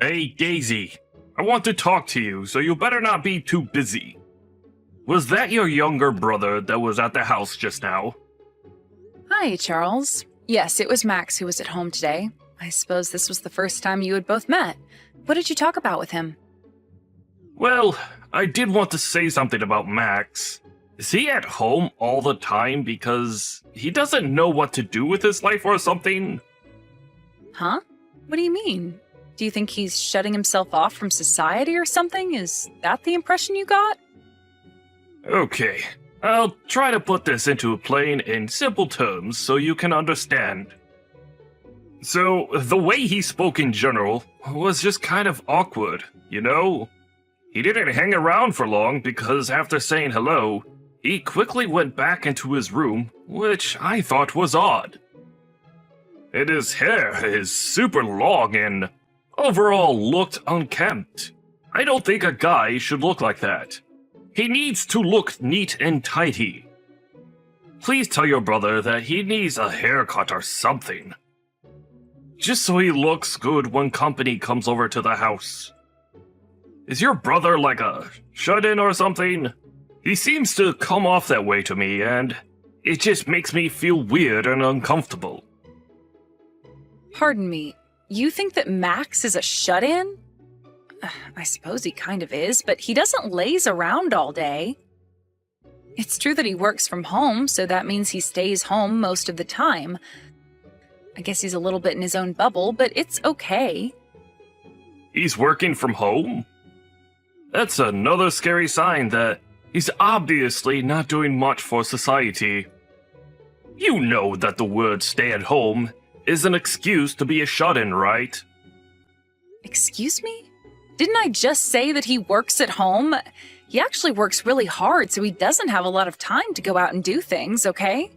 Hey, Daisy. I want to talk to you, so you better not be too busy. Was that your younger brother that was at the house just now? Hi, Charles. Yes, it was Max who was at home today. I suppose this was the first time you had both met. What did you talk about with him? Well, I did want to say something about Max. Is he at home all the time because he doesn't know what to do with his life or something? Huh? What do you mean? Do you think he's shutting himself off from society or something? Is that the impression you got? Okay, I'll try to put this into plain and simple terms so you can understand. So, the way he spoke in general was just kind of awkward, you know? He didn't hang around for long because after saying hello, he quickly went back into his room, which I thought was odd. And his hair is super long and overall looked unkempt. I don't think a guy should look like that. He needs to look neat and tidy. Please tell your brother that he needs a haircut or something. Just so he looks good when company comes over to the house. Is your brother like a shut-in or something? He seems to come off that way to me, and it just makes me feel weird and uncomfortable. Pardon me, you think that Max is a shut-in? I suppose he kind of is, but he doesn't laze around all day. It's true that he works from home, so that means he stays home most of the time. I guess he's a little bit in his own bubble, but it's okay. He's working from home? That's another scary sign that he's obviously not doing much for society. You know that the word stay at home is an excuse to be a shut-in, right? Excuse me? Didn't I just say that he works at home? He actually works really hard, so he doesn't have a lot of time to go out and do things, okay?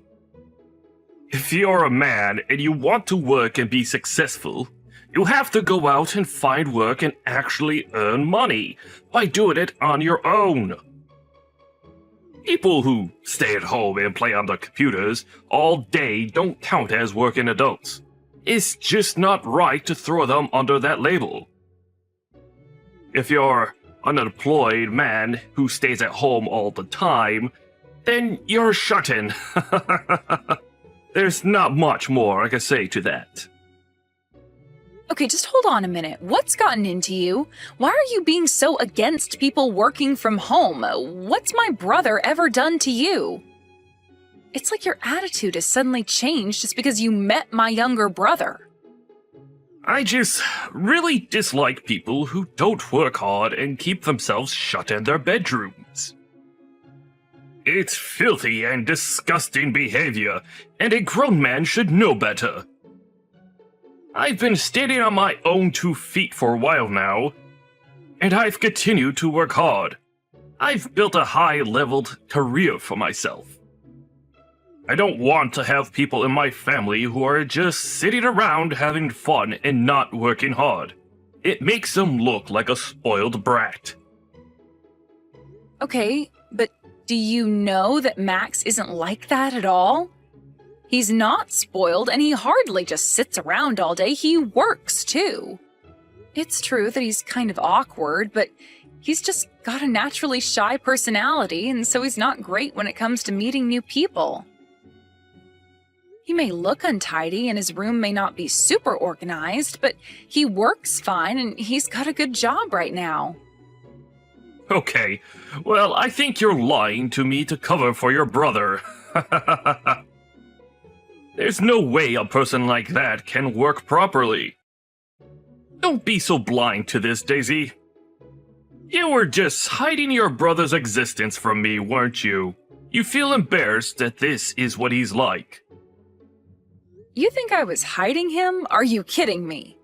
If you're a man and you want to work and be successful, you have to go out and find work and actually earn money by doing it on your own. People who stay at home and play on their computers all day don't count as working adults. It's just not right to throw them under that label. If you're an unemployed man who stays at home all the time, then you're a shut-in. There's not much more I can say to that. Okay, just hold on a minute. What's gotten into you? Why are you being so against people working from home? What's my brother ever done to you? It's like your attitude has suddenly changed just because you met my younger brother. I just really dislike people who don't work hard and keep themselves shut in their bedrooms. It's filthy and disgusting behavior, and a grown man should know better. I've been standing on my own 2 feet for a while now, and I've continued to work hard. I've built a high-leveled career for myself. I don't want to have people in my family who are just sitting around having fun and not working hard. It makes them look like a spoiled brat. Okay, but do you know that Max isn't like that at all? He's not spoiled, and he hardly just sits around all day. He works, too. It's true that he's kind of awkward, but he's just got a naturally shy personality, and so he's not great when it comes to meeting new people. He may look untidy, and his room may not be super organized, but he works fine, and he's got a good job right now. Okay, well, I think you're lying to me to cover for your brother. There's no way a person like that can work properly. Don't be so blind to this, Daisy. You were just hiding your brother's existence from me, weren't you? You feel embarrassed that this is what he's like. You think I was hiding him? Are you kidding me?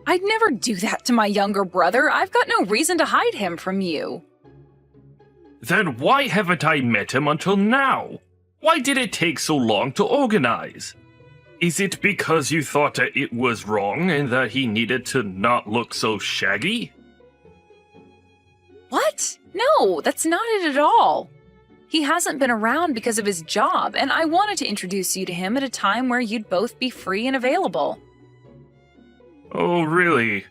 I'd never do that to my younger brother. I've got no reason to hide him from you. Then why haven't I met him until now? Why did it take so long to organize? Is it because you thought that it was wrong and that he needed to not look so shaggy? What? No, that's not it at all. He hasn't been around because of his job, and I wanted to introduce you to him at a time where you'd both be free and available. Oh, really?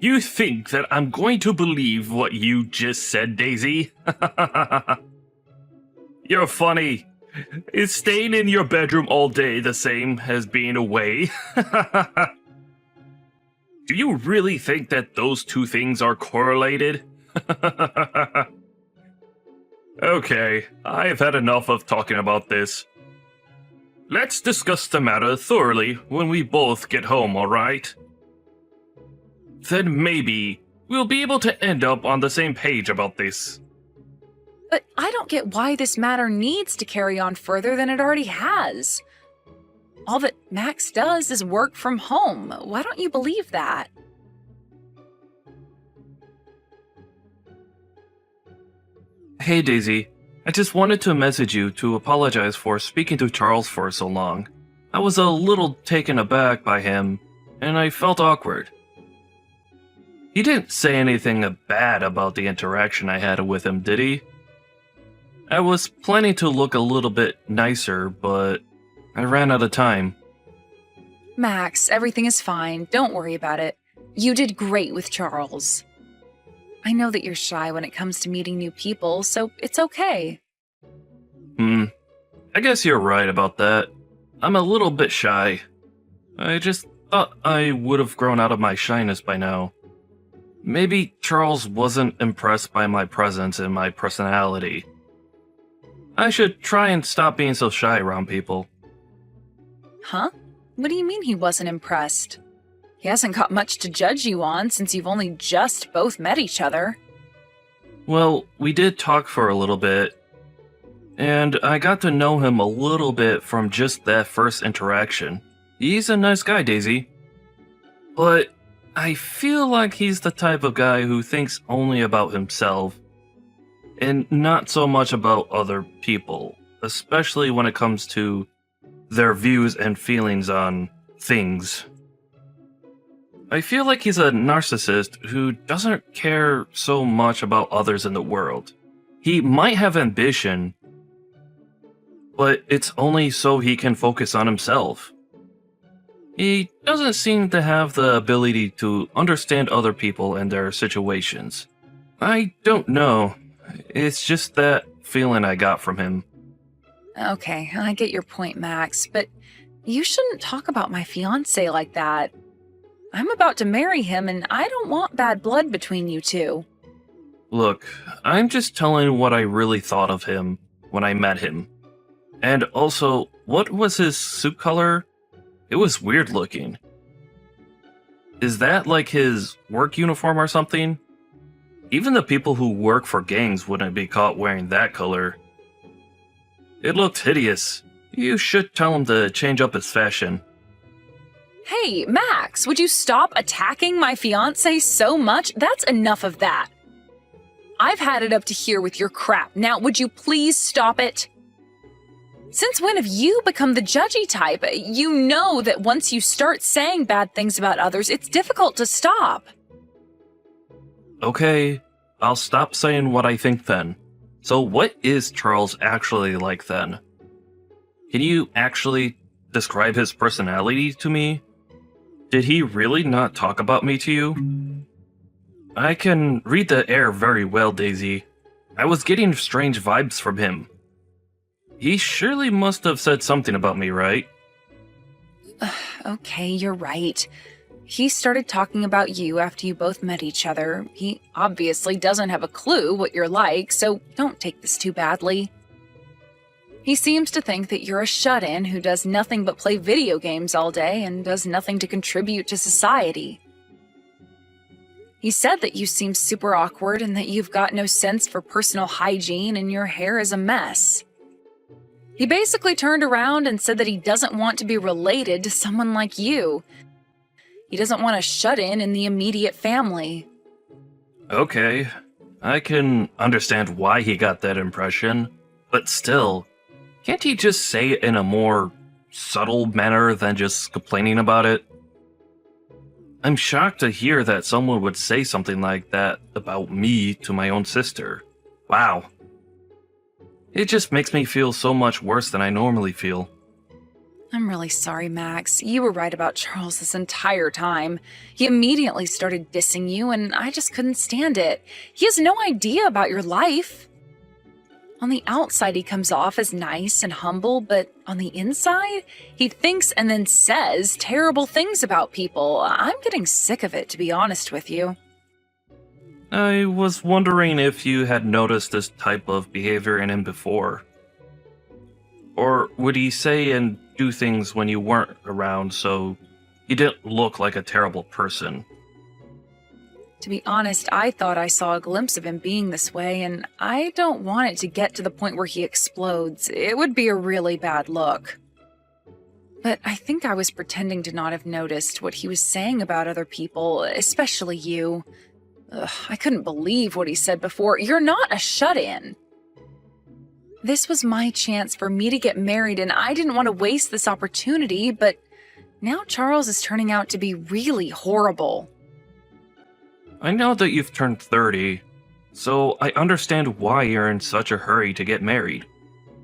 You think that I'm going to believe what you just said, Daisy? You're funny. Is staying in your bedroom all day the same as being away? Do you really think that those two things are correlated? Okay, I've had enough of talking about this. Let's discuss the matter thoroughly when we both get home, alright? Then maybe we'll be able to end up on the same page about this. But I don't get why this matter needs to carry on further than it already has. All that Max does is work from home. Why don't you believe that? Hey Daisy, I just wanted to message you to apologize for speaking to Charles for so long. I was a little taken aback by him, and I felt awkward. He didn't say anything bad about the interaction I had with him, did he? I was planning to look a little bit nicer, but I ran out of time. Max, everything is fine. Don't worry about it. You did great with Charles. I know that you're shy when it comes to meeting new people, so it's okay. I guess you're right about that. I'm a little bit shy. I just thought I would have grown out of my shyness by now. Maybe Charles wasn't impressed by my presence and my personality. I should try and stop being so shy around people. Huh? What do you mean he wasn't impressed? He hasn't got much to judge you on since you've only just both met each other. Well, we did talk for a little bit, and I got to know him a little bit from just that first interaction. He's a nice guy, Daisy. But I feel like he's the type of guy who thinks only about himself, and not so much about other people, especially when it comes to their views and feelings on things. I feel like he's a narcissist who doesn't care so much about others in the world. He might have ambition, but it's only so he can focus on himself. He doesn't seem to have the ability to understand other people and their situations. I don't know. It's just that feeling I got from him. Okay, I get your point, Max, but you shouldn't talk about my fiancé like that. I'm about to marry him, and I don't want bad blood between you two. Look, I'm just telling what I really thought of him when I met him. And also, what was his suit color? It was weird looking. Is that like his work uniform or something? Even the people who work for gangs wouldn't be caught wearing that color. It looked hideous. You should tell him to change up his fashion. Hey, Max, would you stop attacking my fiancé so much? That's enough of that. I've had it up to here with your crap. Now, would you please stop it? Since when have you become the judgy type? You know that once you start saying bad things about others, it's difficult to stop. Okay, I'll stop saying what I think then. So what is Charles actually like then? Can you actually describe his personality to me? Did he really not talk about me to you? I can read the air very well, Daisy. I was getting strange vibes from him. He surely must have said something about me, right? Okay, you're right. He started talking about you after you both met each other. He obviously doesn't have a clue what you're like, so don't take this too badly. He seems to think that you're a shut-in who does nothing but play video games all day and does nothing to contribute to society. He said that you seem super awkward and that you've got no sense for personal hygiene and your hair is a mess. He basically turned around and said that he doesn't want to be related to someone like you. He doesn't want a shut-in in the immediate family. Okay, I can understand why he got that impression, but still, can't he just say it in a more subtle manner than just complaining about it? I'm shocked to hear that someone would say something like that about me to my own sister. Wow. It just makes me feel so much worse than I normally feel. I'm really sorry, Max. You were right about Charles this entire time. He immediately started dissing you, and I just couldn't stand it. He has no idea about your life. On the outside, he comes off as nice and humble, but on the inside, he thinks and then says terrible things about people. I'm getting sick of it, to be honest with you. I was wondering if you had noticed this type of behavior in him before. Or would he say and do things when you weren't around so he didn't look like a terrible person? To be honest, I thought I saw a glimpse of him being this way, and I don't want it to get to the point where he explodes. It would be a really bad look. But I think I was pretending to not have noticed what he was saying about other people, especially you. I couldn't believe what he said before. You're not a shut-in. This was my chance for me to get married, and I didn't want to waste this opportunity, but now Charles is turning out to be really horrible. I know that you've turned 30, so I understand why you're in such a hurry to get married.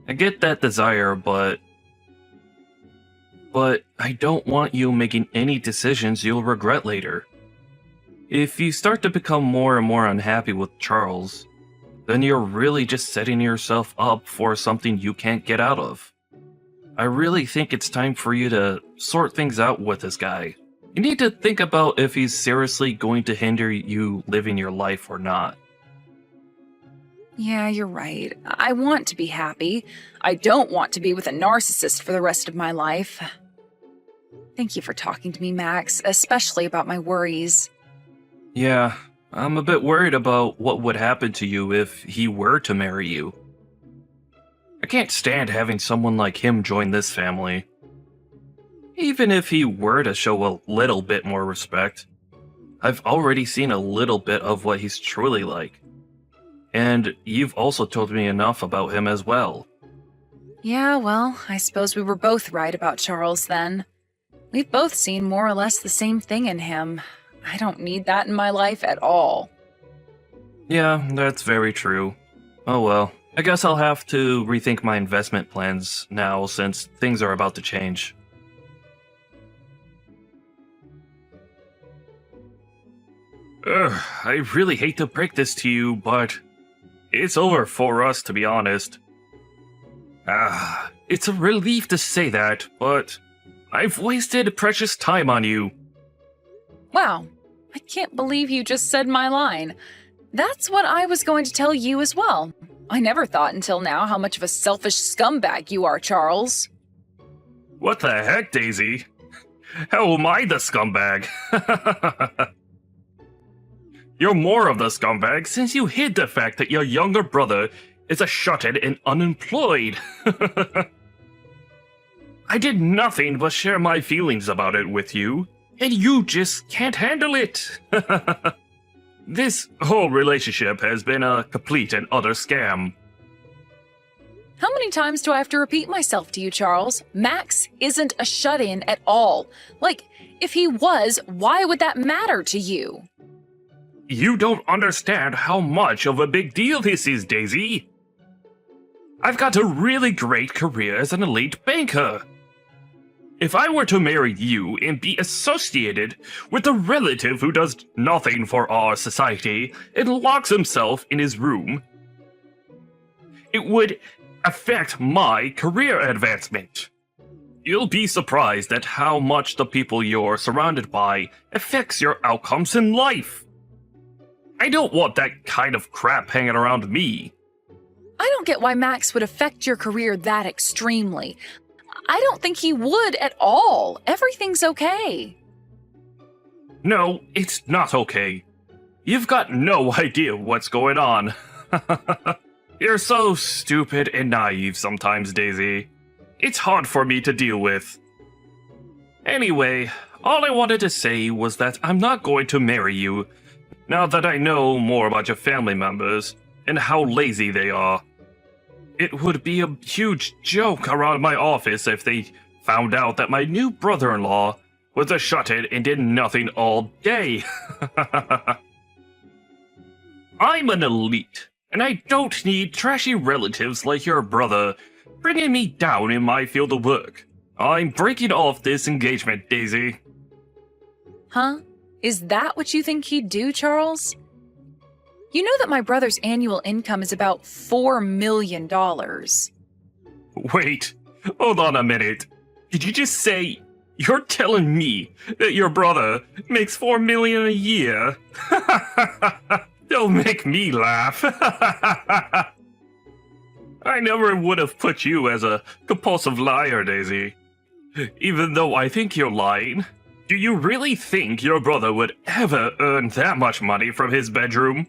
I get that desire, but I don't want you making any decisions you'll regret later. If you start to become more and more unhappy with Charles, then you're really just setting yourself up for something you can't get out of. I really think it's time for you to sort things out with this guy. You need to think about if he's seriously going to hinder you living your life or not. Yeah, you're right. I want to be happy. I don't want to be with a narcissist for the rest of my life. Thank you for talking to me, Max, especially about my worries. Yeah, I'm a bit worried about what would happen to you if he were to marry you. I can't stand having someone like him join this family. Even if he were to show a little bit more respect, I've already seen a little bit of what he's truly like. And you've also told me enough about him as well. Yeah, well, I suppose we were both right about Charles then. We've both seen more or less the same thing in him. I don't need that in my life at all. Yeah, that's very true. Oh well, I guess I'll have to rethink my investment plans now since things are about to change. I really hate to break this to you, but it's over for us, to be honest. It's a relief to say that, but I've wasted precious time on you. Wow, I can't believe you just said my line. That's what I was going to tell you as well. I never thought until now how much of a selfish scumbag you are, Charles. What the heck, Daisy? How am I the scumbag? You're more of the scumbag since you hid the fact that your younger brother is a shut-in and unemployed. I did nothing but share my feelings about it with you, and you just can't handle it. This whole relationship has been a complete and utter scam. How many times do I have to repeat myself to you, Charles? Max isn't a shut-in at all. Like, if he was, why would that matter to you? You don't understand how much of a big deal this is, Daisy. I've got a really great career as an elite banker. If I were to marry you and be associated with a relative who does nothing for our society and locks himself in his room, it would affect my career advancement. You'll be surprised at how much the people you're surrounded by affects your outcomes in life. I don't want that kind of crap hanging around me. I don't get why Max would affect your career that extremely. I don't think he would at all. Everything's okay. No, it's not okay. You've got no idea what's going on. You're so stupid and naive sometimes, Daisy. It's hard for me to deal with. Anyway, all I wanted to say was that I'm not going to marry you now that I know more about your family members and how lazy they are. It would be a huge joke around my office if they found out that my new brother-in-law was a shut-in and did nothing all day. I'm an elite, and I don't need trashy relatives like your brother bringing me down in my field of work. I'm breaking off this engagement, Daisy. Huh? Is that what you think he'd do, Charles? You know that my brother's annual income is about $4 million. Wait, hold on a minute. Did you just say you're telling me that your brother makes $4 million a year? Don't make me laugh. I never would have put you as a compulsive liar, Daisy. Even though I think you're lying, do you really think your brother would ever earn that much money from his bedroom?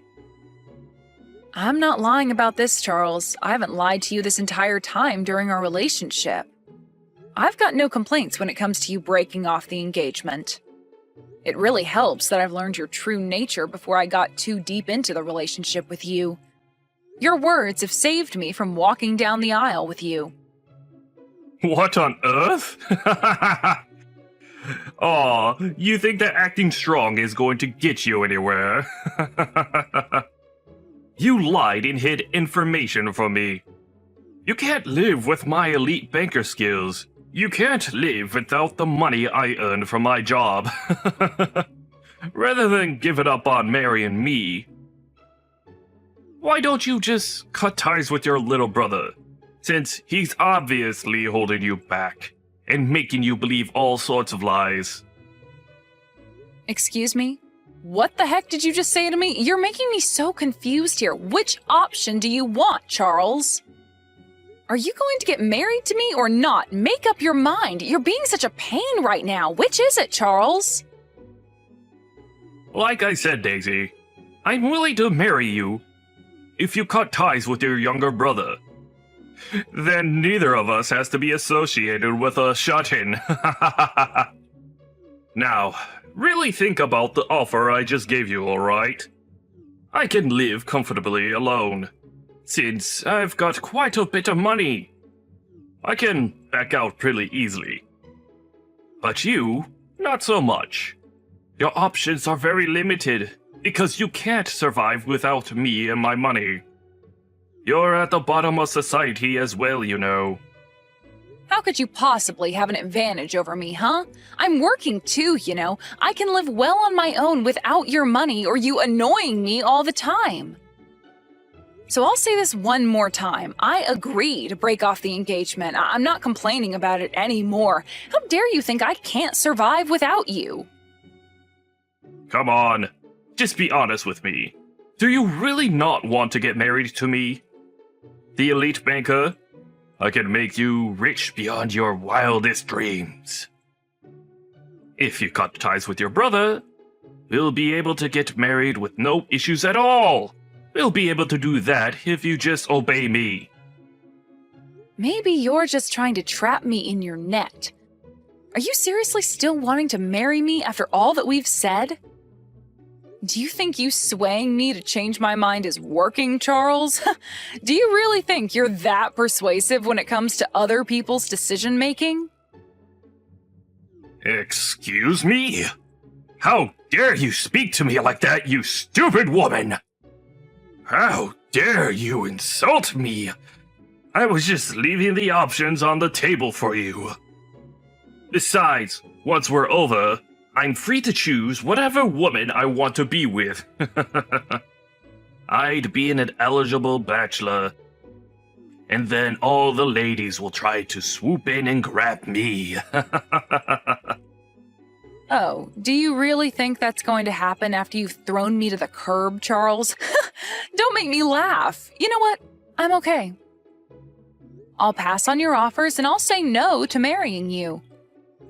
I'm not lying about this, Charles. I haven't lied to you this entire time during our relationship. I've got no complaints when it comes to you breaking off the engagement. It really helps that I've learned your true nature before I got too deep into the relationship with you. Your words have saved me from walking down the aisle with you. What on earth? Aw, you think that acting strong is going to get you anywhere? You lied and hid information from me. You can't live with my elite banker skills. You can't live without the money I earned from my job. Rather than give it up on marrying me, why don't you just cut ties with your little brother, since he's obviously holding you back and making you believe all sorts of lies? Excuse me? What the heck did you just say to me? You're making me so confused here. Which option do you want, Charles? Are you going to get married to me or not? Make up your mind. You're being such a pain right now. Which is it, Charles? Like I said, Daisy, I'm willing to marry you if you cut ties with your younger brother. Then neither of us has to be associated with a shut-in. Now, really think about the offer I just gave you, alright? I can live comfortably alone, since I've got quite a bit of money. I can back out pretty easily. But you, not so much. Your options are very limited, because you can't survive without me and my money. You're at the bottom of society as well, you know. How could you possibly have an advantage over me, huh? I'm working too, you know. I can live well on my own without your money or you annoying me all the time. So I'll say this one more time. I agree to break off the engagement. I'm not complaining about it anymore. How dare you think I can't survive without you? Come on, just be honest with me. Do you really not want to get married to me? The elite banker? I can make you rich beyond your wildest dreams. If you cut ties with your brother, we'll be able to get married with no issues at all. We'll be able to do that if you just obey me. Maybe you're just trying to trap me in your net. Are you seriously still wanting to marry me after all that we've said? Do you think you swaying me to change my mind is working, Charles? Do you really think you're that persuasive when it comes to other people's decision-making? Excuse me? How dare you speak to me like that, you stupid woman? How dare you insult me? I was just leaving the options on the table for you. Besides, once we're over, I'm free to choose whatever woman I want to be with. I'd be an eligible bachelor. And then all the ladies will try to swoop in and grab me. Oh, do you really think that's going to happen after you've thrown me to the curb, Charles? Don't make me laugh. You know what? I'm okay. I'll pass on your offers and I'll say no to marrying you.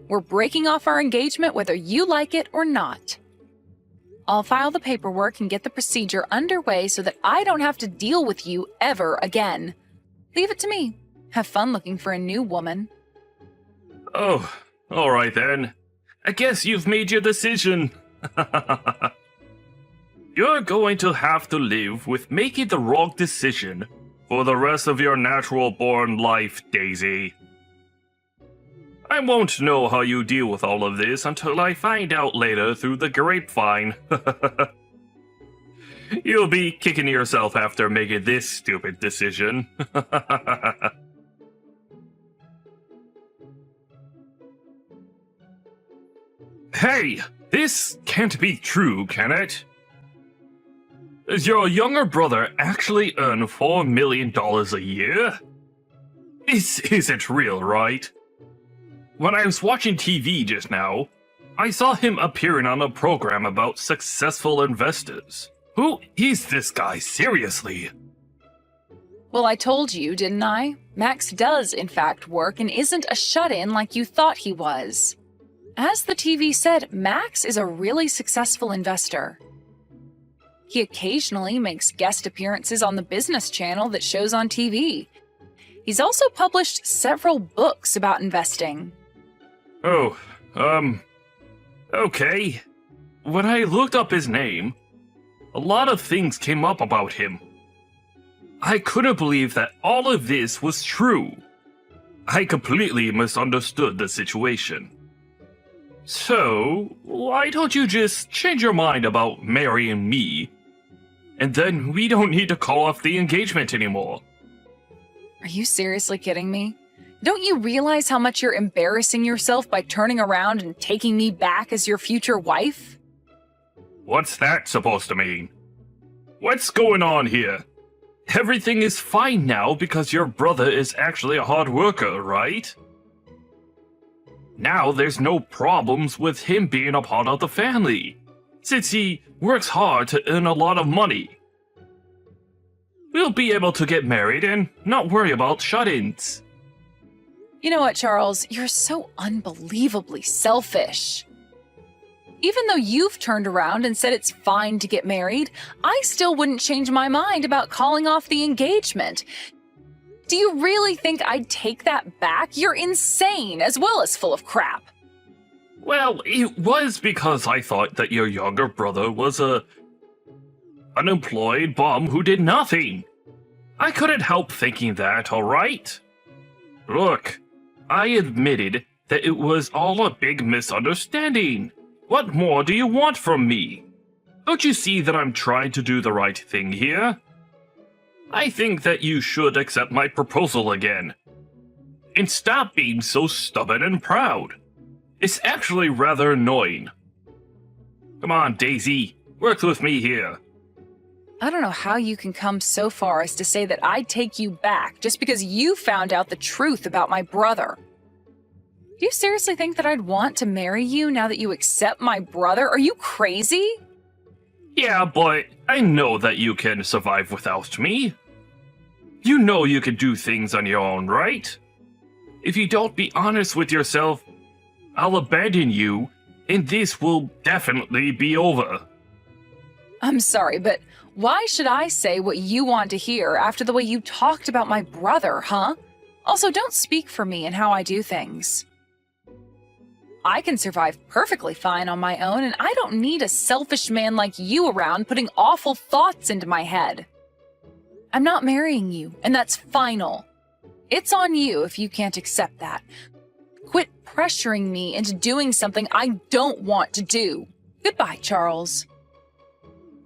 We're breaking off our engagement whether you like it or not. I'll file the paperwork and get the procedure underway so that I don't have to deal with you ever again. Leave it to me. Have fun looking for a new woman. Oh, all right then. I guess you've made your decision. You're going to have to live with making the wrong decision for the rest of your natural-born life, Daisy. I won't know how you deal with all of this until I find out later through the grapevine. You'll be kicking yourself after making this stupid decision. Hey, this can't be true, can it? Does your younger brother actually earn $4 million a year? This isn't real, right? When I was watching TV just now, I saw him appearing on a program about successful investors. Who is this guy, seriously? Well, I told you, didn't I? Max does, in fact, work and isn't a shut-in like you thought he was. As the TV said, Max is a really successful investor. He occasionally makes guest appearances on the business channel that shows on TV. He's also published several books about investing. Oh, okay. When I looked up his name, a lot of things came up about him. I couldn't believe that all of this was true. I completely misunderstood the situation. So, why don't you just change your mind about marrying me? And then we don't need to call off the engagement anymore. Are you seriously kidding me? Don't you realize how much you're embarrassing yourself by turning around and taking me back as your future wife? What's that supposed to mean? What's going on here? Everything is fine now because your brother is actually a hard worker, right? Now there's no problems with him being a part of the family, since he works hard to earn a lot of money. We'll be able to get married and not worry about shut-ins. You know what, Charles? You're so unbelievably selfish. Even though you've turned around and said it's fine to get married, I still wouldn't change my mind about calling off the engagement. Do you really think I'd take that back? You're insane, as well as full of crap. Well, it was because I thought that your younger brother was a unemployed bum who did nothing. I couldn't help thinking that, alright? Look, I admitted that it was all a big misunderstanding. What more do you want from me? Don't you see that I'm trying to do the right thing here? I think that you should accept my proposal again. And stop being so stubborn and proud. It's actually rather annoying. Come on, Daisy, work with me here. I don't know how you can come so far as to say that I'd take you back just because you found out the truth about my brother. Do you seriously think that I'd want to marry you now that you accept my brother? Are you crazy? Yeah, but I know that you can survive without me. You know you can do things on your own, right? If you don't be honest with yourself, I'll abandon you, and this will definitely be over. I'm sorry, but why should I say what you want to hear after the way you talked about my brother, huh? Also, don't speak for me and how I do things. I can survive perfectly fine on my own, and I don't need a selfish man like you around putting awful thoughts into my head. I'm not marrying you, and that's final. It's on you if you can't accept that. Quit pressuring me into doing something I don't want to do. Goodbye, Charles.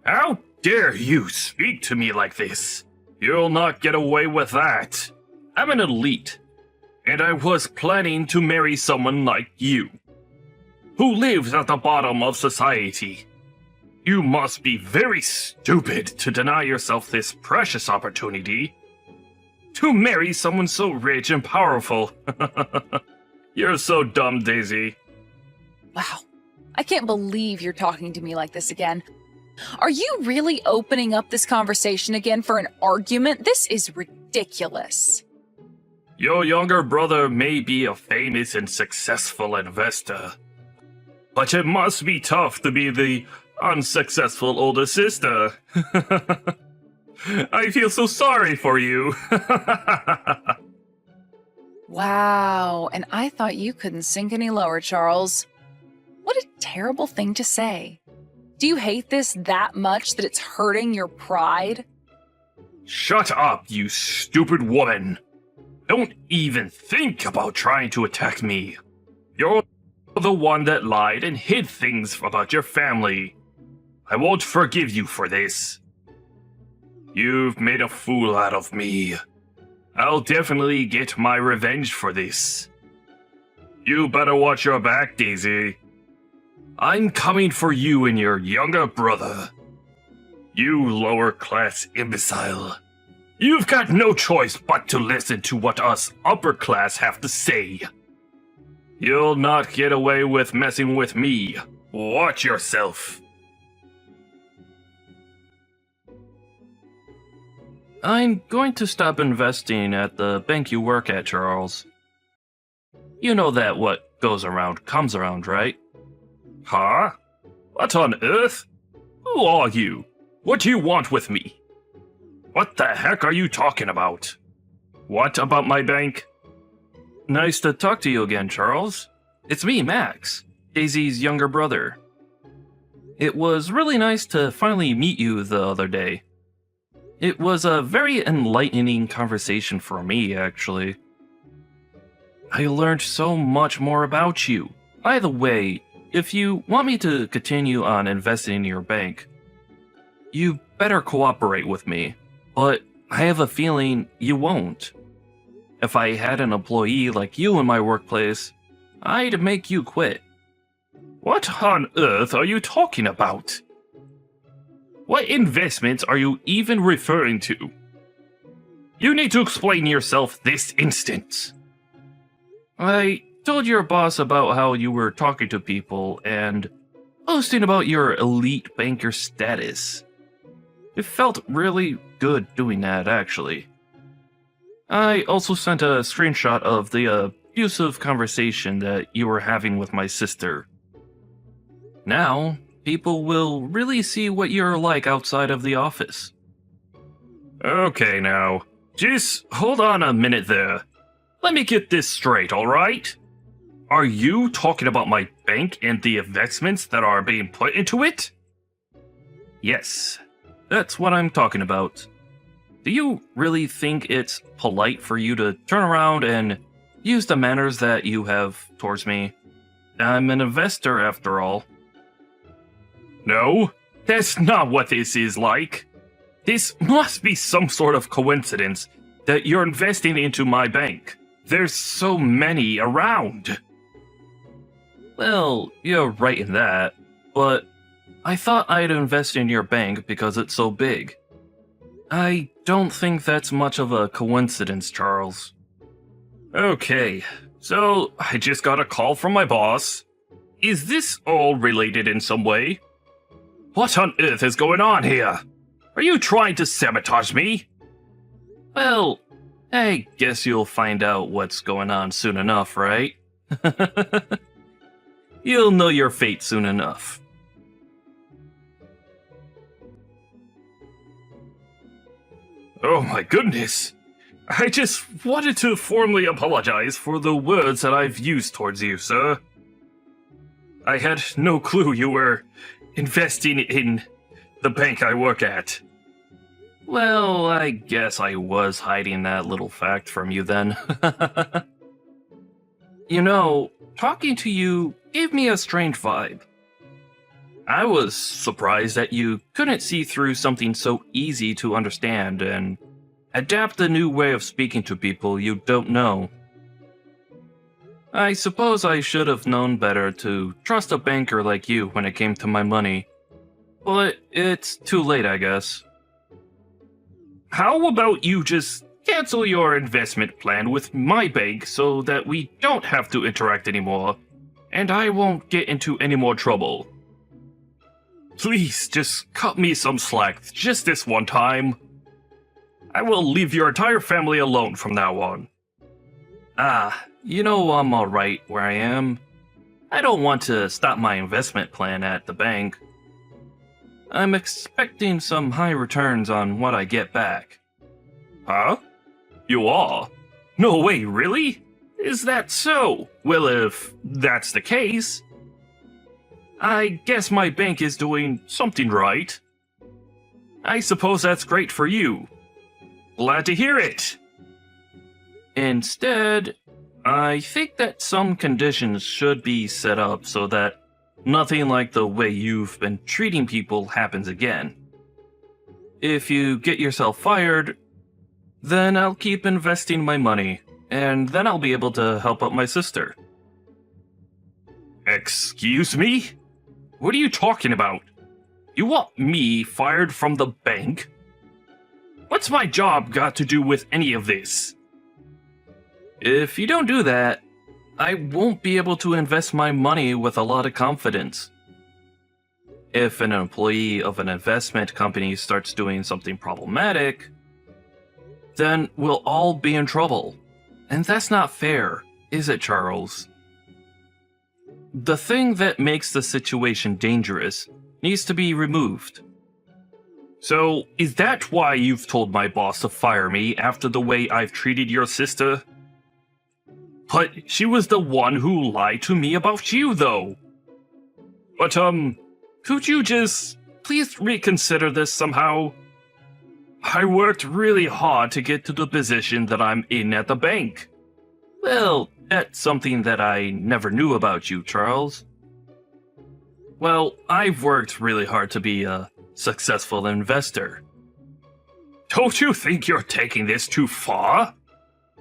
How dare you speak to me like this? You'll not get away with that. I'm an elite, and I was planning to marry someone like you, who lives at the bottom of society. You must be very stupid to deny yourself this precious opportunity to marry someone so rich and powerful. You're so dumb, Daisy. Wow, I can't believe you're talking to me like this again. Are you really opening up this conversation again for an argument? This is ridiculous. Your younger brother may be a famous and successful investor, but it must be tough to be the unsuccessful older sister. I feel so sorry for you. Wow, and I thought you couldn't sink any lower, Charles. What a terrible thing to say. Do you hate this that much that it's hurting your pride? Shut up, you stupid woman. Don't even think about trying to attack me. You're the one that lied and hid things about your family. I won't forgive you for this. You've made a fool out of me. I'll definitely get my revenge for this. You better watch your back, Daisy. I'm coming for you and your younger brother. You lower-class imbecile. You've got no choice but to listen to what us upper-class have to say. You'll not get away with messing with me. Watch yourself. I'm going to stop investing at the bank you work at, Charles. You know that what goes around comes around, right? Huh? What on earth? Who are you? What do you want with me? What the heck are you talking about? What about my bank? Nice to talk to you again, Charles. It's me, Max, Daisy's younger brother. It was really nice to finally meet you the other day. It was a very enlightening conversation for me, actually. I learned so much more about you. By the way, if you want me to continue on investing in your bank, you better cooperate with me, but I have a feeling you won't. If I had an employee like you in my workplace, I'd make you quit. What on earth are you talking about? What investments are you even referring to? You need to explain yourself this instant. I told your boss about how you were talking to people and boasting about your elite banker status. It felt really good doing that, actually. I also sent a screenshot of the abusive conversation that you were having with my sister. Now, people will really see what you're like outside of the office. Okay now, just hold on a minute there. Let me get this straight, alright? Are you talking about my bank and the investments that are being put into it? Yes, that's what I'm talking about. Do you really think it's polite for you to turn around and use the manners that you have towards me? I'm an investor, after all. No, that's not what this is like. This must be some sort of coincidence that you're investing into my bank. There's so many around. Well, you're right in that, but I thought I'd invest in your bank because it's so big. I don't think that's much of a coincidence, Charles. Okay, so I just got a call from my boss. Is this all related in some way? What on earth is going on here? Are you trying to sabotage me? Well, I guess you'll find out what's going on soon enough, right? You'll know your fate soon enough. Oh my goodness! I just wanted to formally apologize for the words that I've used towards you, sir. I had no clue you were investing in the bank I work at. Well, I guess I was hiding that little fact from you then. You know, talking to you gave me a strange vibe. I was surprised that you couldn't see through something so easy to understand and adapt a new way of speaking to people you don't know. I suppose I should have known better to trust a banker like you when it came to my money. But it's too late, I guess. How about you just cancel your investment plan with my bank so that we don't have to interact anymore, and I won't get into any more trouble. Please, just cut me some slack just this one time. I will leave your entire family alone from now on. You know I'm alright where I am. I don't want to stop my investment plan at the bank. I'm expecting some high returns on what I get back. Huh? You are? No way, really? Is that so? Well, if that's the case, I guess my bank is doing something right. I suppose that's great for you. Glad to hear it. Instead, I think that some conditions should be set up so that nothing like the way you've been treating people happens again. If you get yourself fired, then I'll keep investing my money, and then I'll be able to help out my sister. Excuse me? What are you talking about? You want me fired from the bank? What's my job got to do with any of this? If you don't do that, I won't be able to invest my money with a lot of confidence. If an employee of an investment company starts doing something problematic, then we'll all be in trouble. And that's not fair, is it, Charles? The thing that makes the situation dangerous needs to be removed. So, is that why you've told my boss to fire me after the way I've treated your sister? But she was the one who lied to me about you, though. But, could you just please reconsider this somehow? I worked really hard to get to the position that I'm in at the bank. Well, that's something that I never knew about you, Charles. Well, I've worked really hard to be a successful investor. Don't you think you're taking this too far?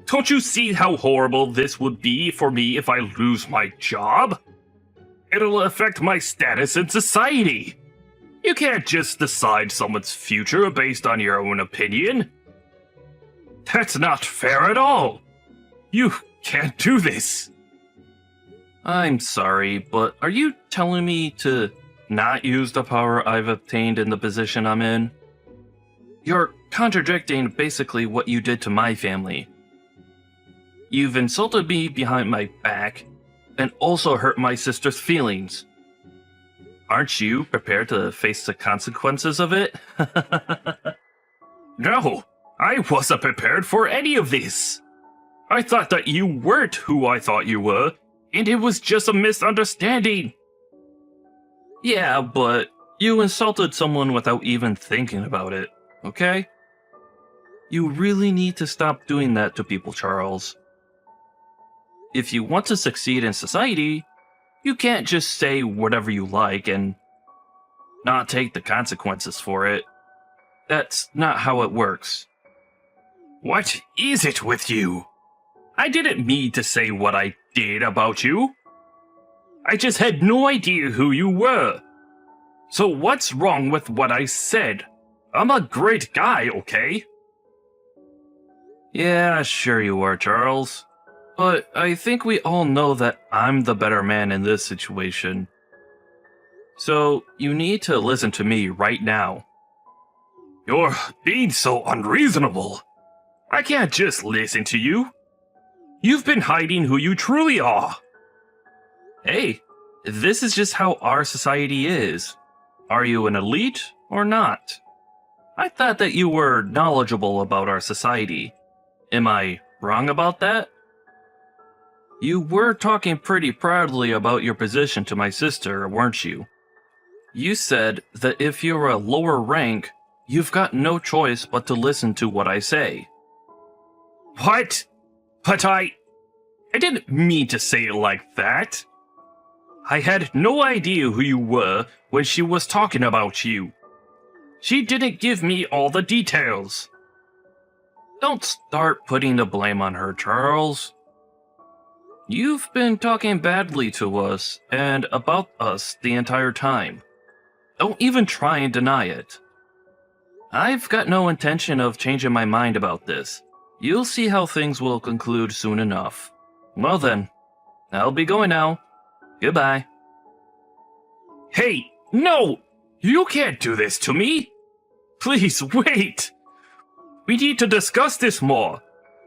Don't you see how horrible this would be for me if I lose my job? It'll affect my status in society. You can't just decide someone's future based on your own opinion. That's not fair at all. You can't do this. I'm sorry, but are you telling me to not use the power I've obtained in the position I'm in? You're contradicting basically what you did to my family. You've insulted me behind my back, and also hurt my sister's feelings. Aren't you prepared to face the consequences of it? No, I wasn't prepared for any of this. I thought that you weren't who I thought you were, and it was just a misunderstanding. Yeah, but you insulted someone without even thinking about it, okay? You really need to stop doing that to people, Charles. If you want to succeed in society, you can't just say whatever you like and not take the consequences for it. That's not how it works. What is it with you? I didn't mean to say what I did about you. I just had no idea who you were. So what's wrong with what I said? I'm a great guy, okay? Yeah, sure you are, Charles. But I think we all know that I'm the better man in this situation. So you need to listen to me right now. You're being so unreasonable. I can't just listen to you. You've been hiding who you truly are. Hey, this is just how our society is. Are you an elite or not? I thought that you were knowledgeable about our society. Am I wrong about that? You were talking pretty proudly about your position to my sister, weren't you? You said that if you're a lower rank, you've got no choice but to listen to what I say. What? But I didn't mean to say it like that. I had no idea who you were when she was talking about you. She didn't give me all the details. Don't start putting the blame on her, Charles. You've been talking badly to us and about us the entire time. Don't even try and deny it. I've got no intention of changing my mind about this. You'll see how things will conclude soon enough. Well then, I'll be going now. Goodbye. Hey, no! You can't do this to me! Please, wait! We need to discuss this more.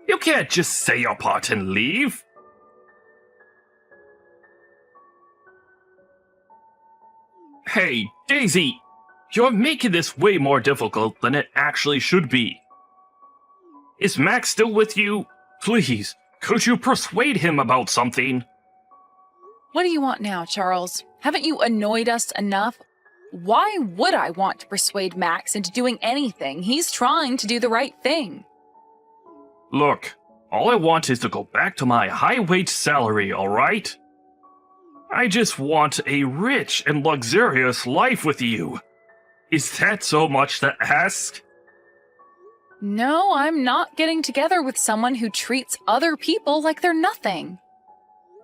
You can't just say your part and leave. Hey, Daisy! You're making this way more difficult than it actually should be. Is Max still with you? Please, could you persuade him about something? What do you want now, Charles? Haven't you annoyed us enough? Why would I want to persuade Max into doing anything? He's trying to do the right thing. Look, all I want is to go back to my high-wage salary, alright? I just want a rich and luxurious life with you. Is that so much to ask? No, I'm not getting together with someone who treats other people like they're nothing.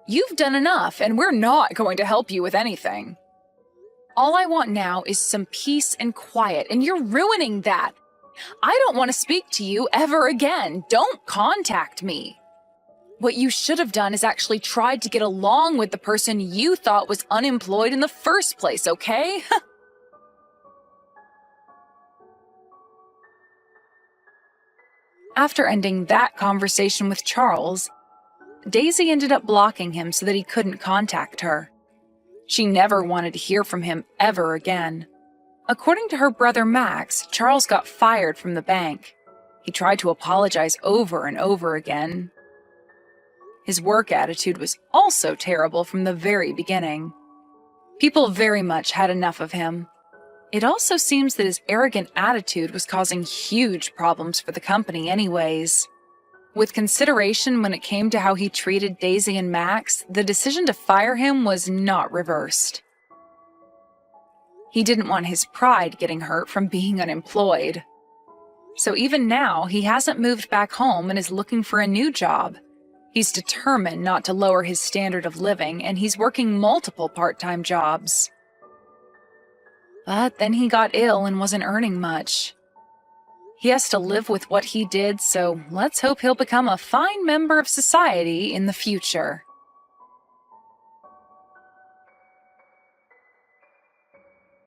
You've done enough, and we're not going to help you with anything. All I want now is some peace and quiet, and you're ruining that. I don't want to speak to you ever again. Don't contact me. What you should have done is actually tried to get along with the person you thought was unemployed in the first place, okay? After ending that conversation with Charles, Daisy ended up blocking him so that he couldn't contact her. She never wanted to hear from him ever again. According to her brother Max, Charles got fired from the bank. He tried to apologize over and over again. His work attitude was also terrible from the very beginning. People very much had enough of him. It also seems that his arrogant attitude was causing huge problems for the company anyways. With consideration when it came to how he treated Daisy and Max, the decision to fire him was not reversed. He didn't want his pride getting hurt from being unemployed. So even now, he hasn't moved back home and is looking for a new job. He's determined not to lower his standard of living, and he's working multiple part-time jobs. But then he got ill and wasn't earning much. He has to live with what he did, so let's hope he'll become a fine member of society in the future.